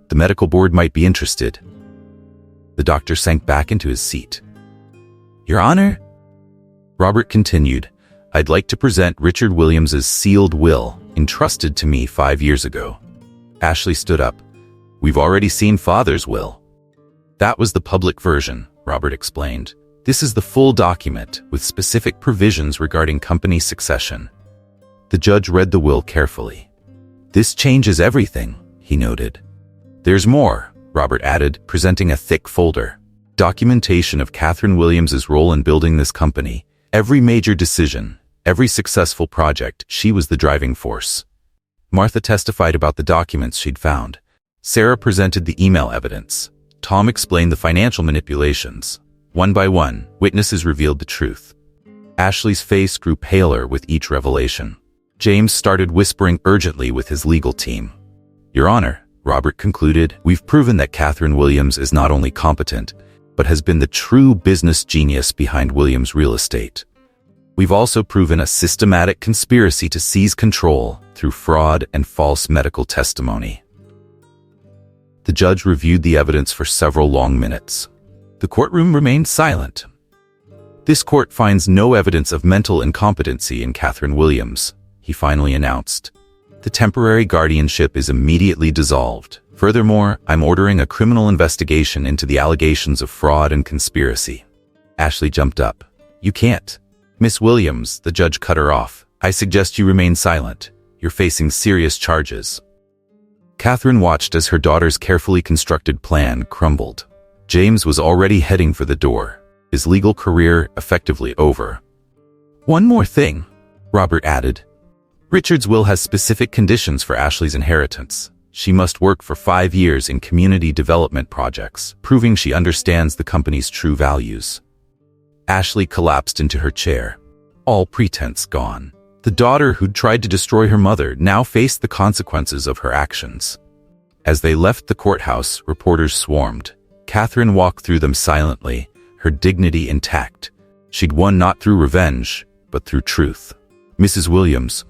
The medical board might be interested." The doctor sank back into his seat. "Your Honor?" Robert continued, "I'd like to present Richard Williams's sealed will, entrusted to me 5 years ago." Ashley stood up. "We've already seen Father's will." "That was the public version," Robert explained. "This is the full document, with specific provisions regarding company succession." The judge read the will carefully. "This changes everything," he noted. "There's more," Robert added, presenting a thick folder. "Documentation of Catherine Williams's role in building this company. Every major decision, every successful project, she was the driving force." Martha testified about the documents she'd found. Sarah presented the email evidence. Tom explained the financial manipulations. One by one, witnesses revealed the truth. Ashley's face grew paler with each revelation. James started whispering urgently with his legal team. "Your Honor," Robert concluded, "we've proven that Catherine Williams is not only competent, but has been the true business genius behind Williams Real Estate. We've also proven a systematic conspiracy to seize control through fraud and false medical testimony." The judge reviewed the evidence for several long minutes. The courtroom remained silent. "This court finds no evidence of mental incompetency in Catherine Williams," he finally announced. "The temporary guardianship is immediately dissolved. Furthermore, I'm ordering a criminal investigation into the allegations of fraud and conspiracy." Ashley jumped up. "You can't." "Miss Williams," the judge cut her off. "I suggest you remain silent. You're facing serious charges." Catherine watched as her daughter's carefully constructed plan crumbled. James was already heading for the door, his legal career effectively over. "One more thing," Robert added. "Richard's will has specific conditions for Ashley's inheritance. She must work for 5 years in community development projects, proving she understands the company's true values." Ashley collapsed into her chair. All pretense gone. The daughter who'd tried to destroy her mother now faced the consequences of her actions. As they left the courthouse, reporters swarmed. Catherine walked through them silently, her dignity intact. She'd won not through revenge, but through truth. "Mrs. Williams,"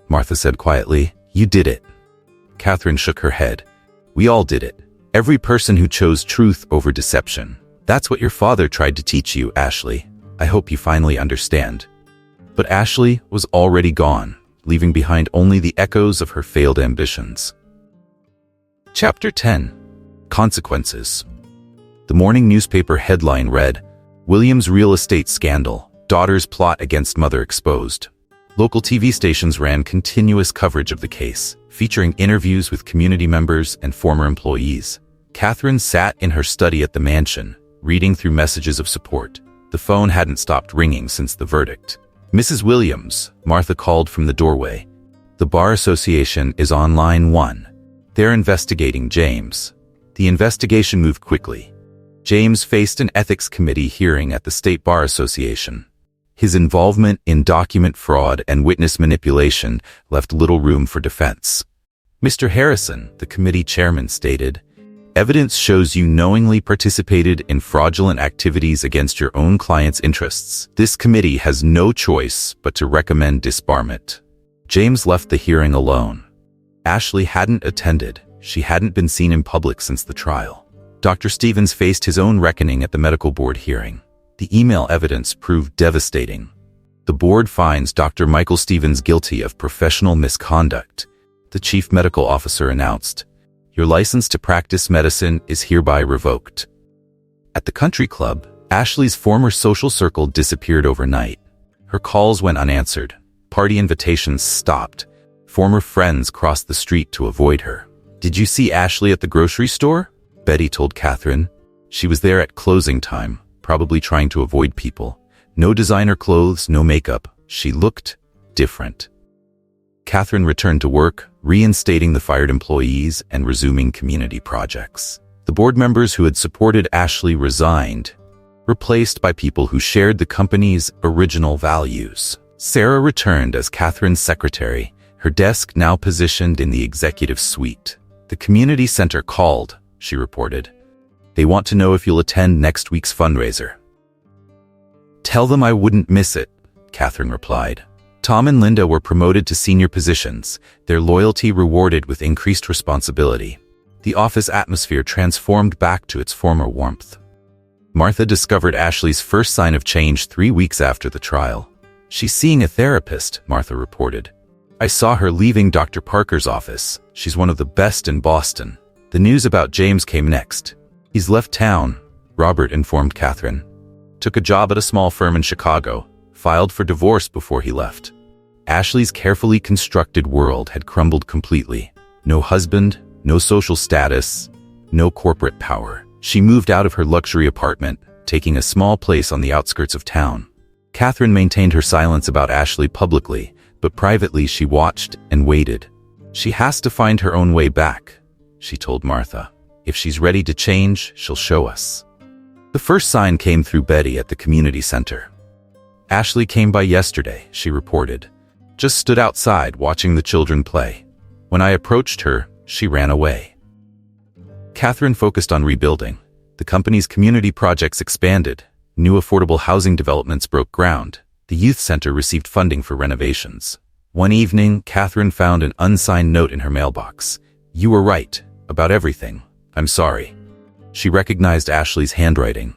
Martha said quietly, "you did it." Catherine shook her head. "We all did it. Every person who chose truth over deception. That's what your father tried to teach you, Ashley." I hope you finally understand." But Ashley was already gone, leaving behind only the echoes of her failed ambitions. Chapter 10. Consequences. The morning newspaper headline read, "Williams Real Estate Scandal. Daughter's Plot Against Mother Exposed." Local TV stations ran continuous coverage of the case, featuring interviews with community members and former employees. Catherine sat in her study at the mansion, reading through messages of support. The phone hadn't stopped ringing since the verdict. "Mrs. Williams," Martha called from the doorway. "The Bar Association is on line 1. They're investigating James." The investigation moved quickly. James faced an ethics committee hearing at the State Bar Association. His involvement in document fraud and witness manipulation left little room for defense. "Mr. Harrison," the committee chairman stated, "evidence shows you knowingly participated in fraudulent activities against your own client's interests. This committee has no choice but to recommend disbarment." James left the hearing alone. Ashley hadn't attended. She hadn't been seen in public since the trial. Dr. Stevens faced his own reckoning at the medical board hearing. The email evidence proved devastating. The board finds Dr. Michael Stevens guilty of professional misconduct. The chief medical officer announced, "Your license to practice medicine is hereby revoked." At the country club, Ashley's former social circle disappeared overnight. Her calls went unanswered. Party invitations stopped. Former friends crossed the street to avoid her. "Did you see Ashley at the grocery store?" Betty told Catherine. "She was there at closing time, probably trying to avoid people. No designer clothes, no makeup. She looked different." Catherine returned to work, reinstating the fired employees and resuming community projects. The board members who had supported Ashley resigned, replaced by people who shared the company's original values. Sarah returned as Catherine's secretary, her desk now positioned in the executive suite. "The community center called," she reported. "They want to know if you'll attend next week's fundraiser." "Tell them I wouldn't miss it," Catherine replied. Tom and Linda were promoted to senior positions, their loyalty rewarded with increased responsibility. The office atmosphere transformed back to its former warmth. Martha discovered Ashley's first sign of change 3 weeks after the trial. "She's seeing a therapist," Martha reported. "I saw her leaving Dr. Parker's office. She's one of the best in Boston." The news about James came next. "He's left town," Robert informed Catherine. "Took a job at a small firm in Chicago, filed for divorce before he left." Ashley's carefully constructed world had crumbled completely. No husband, no social status, no corporate power. She moved out of her luxury apartment, taking a small place on the outskirts of town. Catherine maintained her silence about Ashley publicly, but privately she watched and waited. "She has to find her own way back," she told Martha. "If she's ready to change, she'll show us." The first sign came through Betty at the community center. "Ashley came by yesterday," she reported. "Just stood outside watching the children play. When I approached her, she ran away." Catherine focused on rebuilding. The company's community projects expanded. New affordable housing developments broke ground. The youth center received funding for renovations. One evening, Catherine found an unsigned note in her mailbox. "You were right about everything. I'm sorry." She recognized Ashley's handwriting.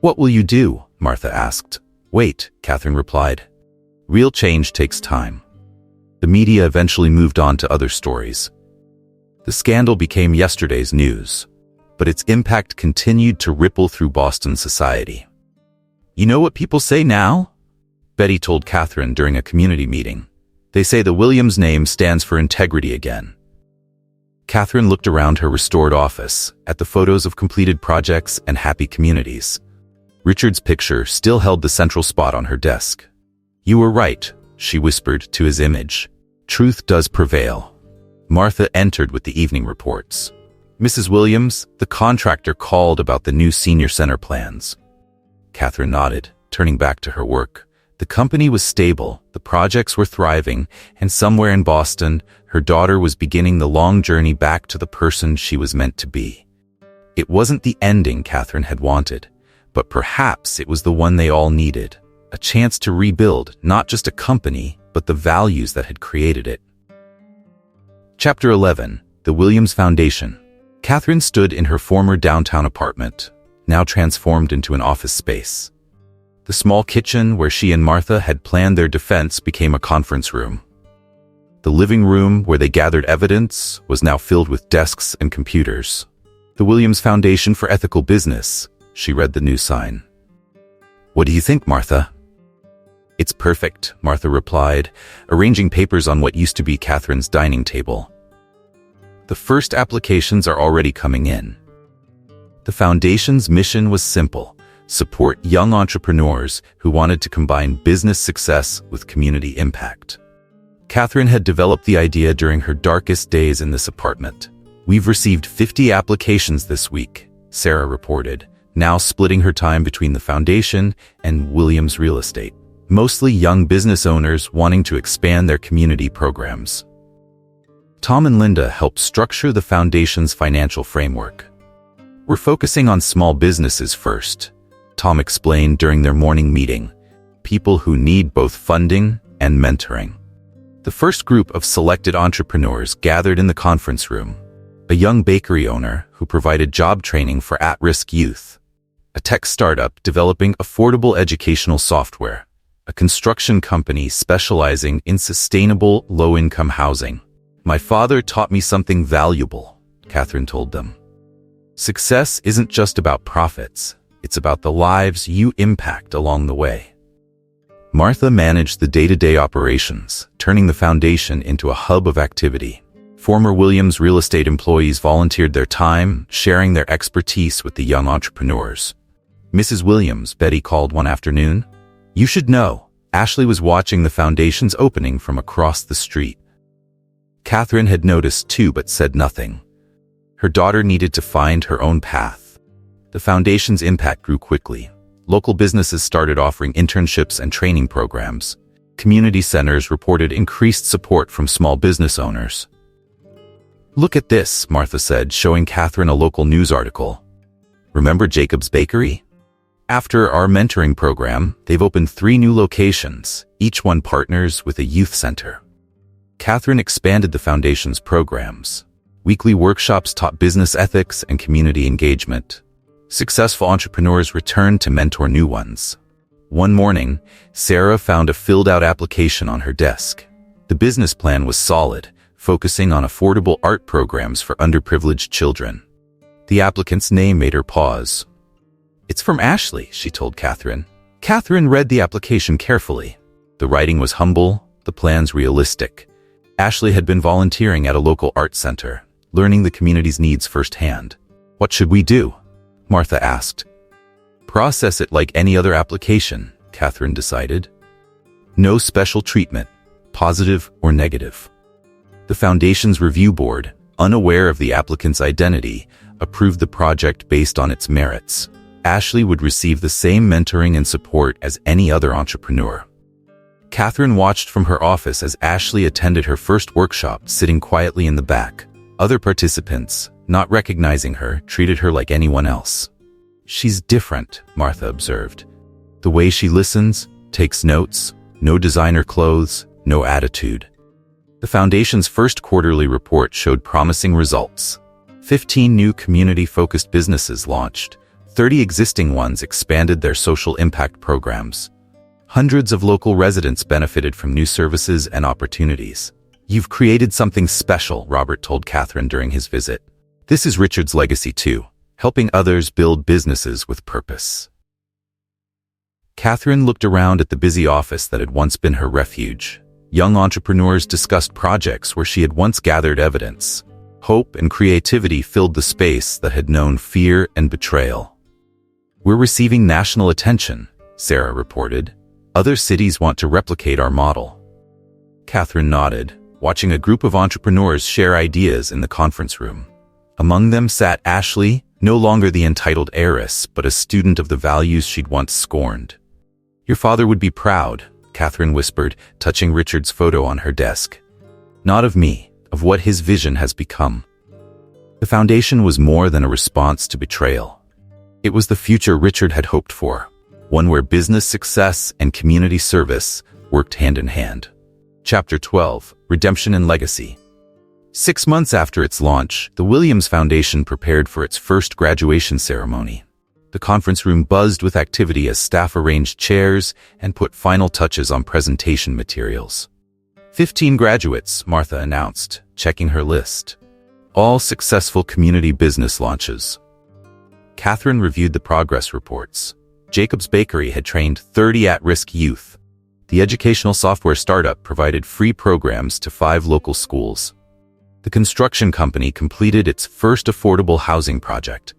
"What will you do?" Martha asked. "Wait," Catherine replied. "Real change takes time." The media eventually moved on to other stories. The scandal became yesterday's news, but its impact continued to ripple through Boston society. "You know what people say now?" Betty told Catherine during a community meeting. "They say the Williams name stands for integrity again." Catherine looked around her restored office, at the photos of completed projects and happy communities. Richard's picture still held the central spot on her desk. "You were right," she whispered to his image. "Truth does prevail." Martha entered with the evening reports. "Mrs. Williams, the contractor called about the new senior center plans." Catherine nodded, turning back to her work. The company was stable, the projects were thriving, and somewhere in Boston, her daughter was beginning the long journey back to the person she was meant to be. It wasn't the ending Catherine had wanted, but perhaps it was the one they all needed. A chance to rebuild not just a company, but the values that had created it. Chapter 11. The Williams Foundation. Catherine stood in her former downtown apartment, now transformed into an office space. The small kitchen where she and Martha had planned their defense became a conference room. The living room where they gathered evidence was now filled with desks and computers. "The Williams Foundation for Ethical Business," she read the new sign. "What do you think, Martha?" "It's perfect," Martha replied, arranging papers on what used to be Catherine's dining table. "The first applications are already coming in." The foundation's mission was simple: support young entrepreneurs who wanted to combine business success with community impact. Catherine had developed the idea during her darkest days in this apartment. "We've received 50 applications this week," Sarah reported, now splitting her time between the foundation and Williams Real Estate. Mostly young business owners wanting to expand their community programs. Tom and Linda helped structure the foundation's financial framework. "We're focusing on small businesses first," Tom explained during their morning meeting. "People who need both funding and mentoring." The first group of selected entrepreneurs gathered in the conference room: a young bakery owner who provided job training for at-risk youth, a tech startup developing affordable educational software, a construction company specializing in sustainable, low-income housing. "My father taught me something valuable," Catherine told them. "Success isn't just about profits, it's about the lives you impact along the way." Martha managed the day-to-day operations, turning the foundation into a hub of activity. Former Williams Real Estate employees volunteered their time, sharing their expertise with the young entrepreneurs. "Mrs. Williams," Betty called one afternoon, "you should know, Ashley was watching the foundation's opening from across the street." Catherine had noticed too but said nothing. Her daughter needed to find her own path. The foundation's impact grew quickly. Local businesses started offering internships and training programs. Community centers reported increased support from small business owners. "Look at this," Martha said, showing Catherine a local news article. "Remember Jacob's Bakery? After our mentoring program, they've opened 3 new locations, each one partners with a youth center." Catherine expanded the foundation's programs. Weekly workshops taught business ethics and community engagement. Successful entrepreneurs returned to mentor new ones. One morning, Sarah found a filled-out application on her desk. The business plan was solid, focusing on affordable art programs for underprivileged children. The applicant's name made her pause. "It's from Ashley," she told Catherine. Catherine read the application carefully. The writing was humble, the plans realistic. Ashley had been volunteering at a local art center, learning the community's needs firsthand. "What should we do?" Martha asked. "Process it like any other application," Catherine decided. "No special treatment, positive or negative." The foundation's review board, unaware of the applicant's identity, approved the project based on its merits. Ashley would receive the same mentoring and support as any other entrepreneur. Catherine watched from her office as Ashley attended her first workshop, sitting quietly in the back. Other participants, not recognizing her, treated her like anyone else. "She's different," Martha observed. "The way she listens, takes notes, no designer clothes, no attitude." The foundation's first quarterly report showed promising results. 15 new community-focused businesses launched. 30 existing ones expanded their social impact programs. Hundreds of local residents benefited from new services and opportunities. "You've created something special," Robert told Catherine during his visit. "This is Richard's legacy too, helping others build businesses with purpose." Catherine looked around at the busy office that had once been her refuge. Young entrepreneurs discussed projects where she had once gathered evidence. Hope and creativity filled the space that had known fear and betrayal. "We're receiving national attention," Sarah reported. "Other cities want to replicate our model." Catherine nodded, watching a group of entrepreneurs share ideas in the conference room. Among them sat Ashley, no longer the entitled heiress, but a student of the values she'd once scorned. "Your father would be proud," Catherine whispered, touching Richard's photo on her desk. "Not of me, of what his vision has become." The foundation was more than a response to betrayal. It was the future Richard had hoped for, one where business success and community service worked hand in hand. Chapter 12: Redemption and Legacy. 6 months after its launch, the Williams Foundation prepared for its first graduation ceremony. The conference room buzzed with activity as staff arranged chairs and put final touches on presentation materials. 15 graduates, Martha announced, checking her list. All successful community business launches. Catherine reviewed the progress reports. Jacob's Bakery had trained 30 at-risk youth. The educational software startup provided free programs to 5 local schools. The construction company completed its first affordable housing project.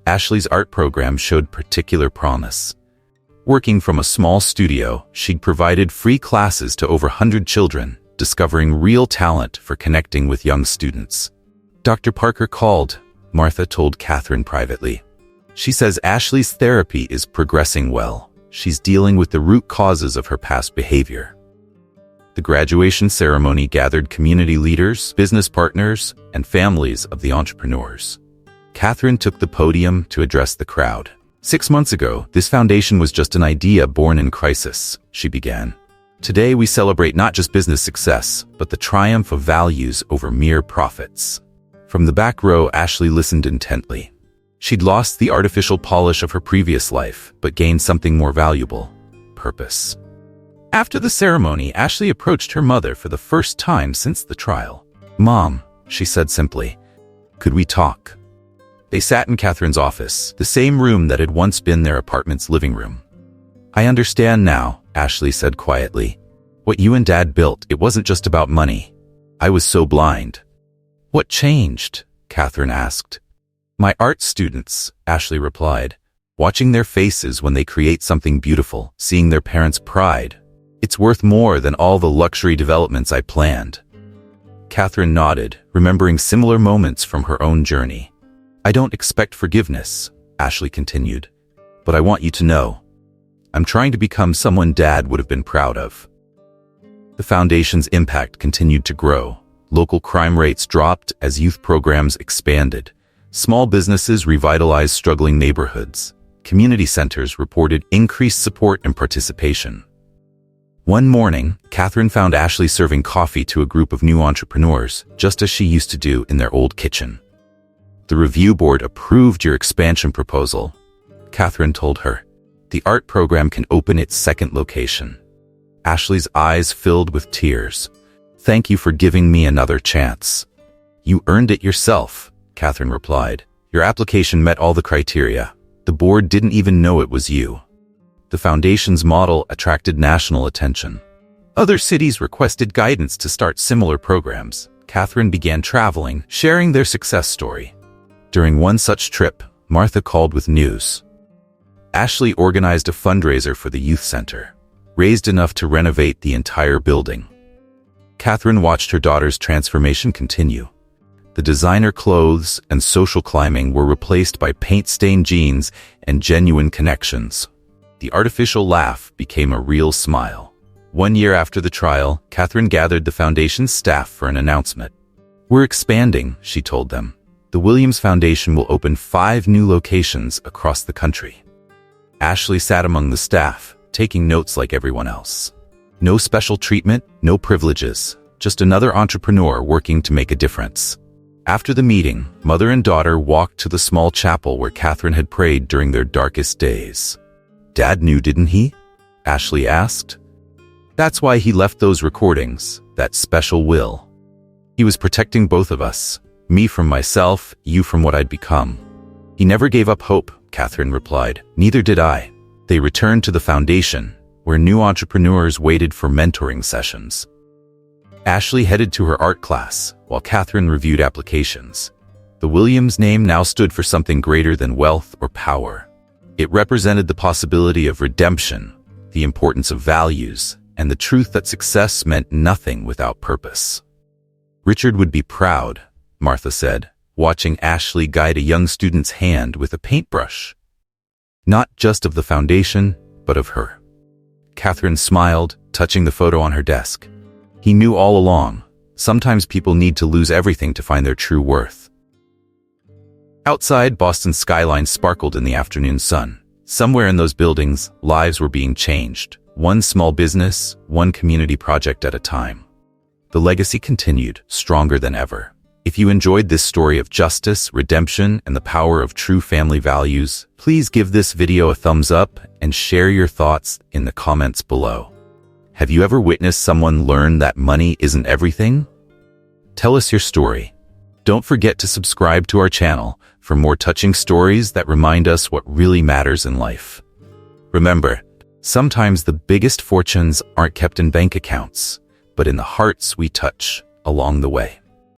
Ashley's art program showed particular promise. Working from a small studio, she'd provided free classes to over 100 children, discovering real talent for connecting with young students. Dr. Parker called, Martha told Catherine privately. She says Ashley's therapy is progressing well. She's dealing with the root causes of her past behavior. The graduation ceremony gathered community leaders, business partners, and families of the entrepreneurs. Catherine took the podium to address the crowd. 6 months ago, this foundation was just an idea born in crisis, she began. Today we celebrate not just business success, but the triumph of values over mere profits. From the back row, Ashley listened intently. She'd lost the artificial polish of her previous life, but gained something more valuable: purpose. After the ceremony, Ashley approached her mother for the first time since the trial. Mom, she said simply, could we talk? They sat in Catherine's office, the same room that had once been their apartment's living room. I understand now, Ashley said quietly. What you and Dad built, it wasn't just about money. I was so blind. What changed? Catherine asked. My art students, Ashley replied. Watching their faces when they create something beautiful, seeing their parents' pride. It's worth more than all the luxury developments I planned. Catherine nodded, remembering similar moments from her own journey. I don't expect forgiveness, Ashley continued, but I want you to know. I'm trying to become someone Dad would have been proud of. The foundation's impact continued to grow. Local crime rates dropped as youth programs expanded. Small businesses revitalized struggling neighborhoods. Community centers reported increased support and participation. One morning, Catherine found Ashley serving coffee to a group of new entrepreneurs, just as she used to do in their old kitchen. The review board approved your expansion proposal, Catherine told her. The art program can open its second location. Ashley's eyes filled with tears. Thank you for giving me another chance. You earned it yourself, Catherine replied. Your application met all the criteria. The board didn't even know it was you. The foundation's model attracted national attention. Other cities requested guidance to start similar programs. Catherine began traveling, sharing their success story. During one such trip, Martha called with news. Ashley organized a fundraiser for the youth center, raised enough to renovate the entire building. Catherine watched her daughter's transformation continue. The designer clothes and social climbing were replaced by paint-stained jeans and genuine connections. The artificial laugh became a real smile. 1 year after the trial, Catherine gathered the foundation's staff for an announcement. We're expanding, she told them. The Williams Foundation will open 5 new locations across the country. Ashley sat among the staff, taking notes like everyone else. No special treatment, no privileges, just another entrepreneur working to make a difference. After the meeting, mother and daughter walked to the small chapel where Catherine had prayed during their darkest days. Dad knew, didn't he? Ashley asked. That's why he left those recordings, that special will. He was protecting both of us. Me from myself, you from what I'd become. He never gave up hope, Catherine replied. Neither did I. They returned to the foundation, where new entrepreneurs waited for mentoring sessions. Ashley headed to her art class, while Catherine reviewed applications. The Williams name now stood for something greater than wealth or power. It represented the possibility of redemption, the importance of values, and the truth that success meant nothing without purpose. Richard would be proud, Martha said, watching Ashley guide a young student's hand with a paintbrush. Not just of the foundation, but of her. Catherine smiled, touching the photo on her desk. He knew all along, sometimes people need to lose everything to find their true worth. Outside, Boston's skyline sparkled in the afternoon sun. Somewhere in those buildings, lives were being changed. One small business, one community project at a time. The legacy continued, stronger than ever. If you enjoyed this story of justice, redemption, and the power of true family values, please give this video a thumbs up and share your thoughts in the comments below. Have you ever witnessed someone learn that money isn't everything? Tell us your story. Don't forget to subscribe to our channel for more touching stories that remind us what really matters in life. Remember, sometimes the biggest fortunes aren't kept in bank accounts, but in the hearts we touch along the way.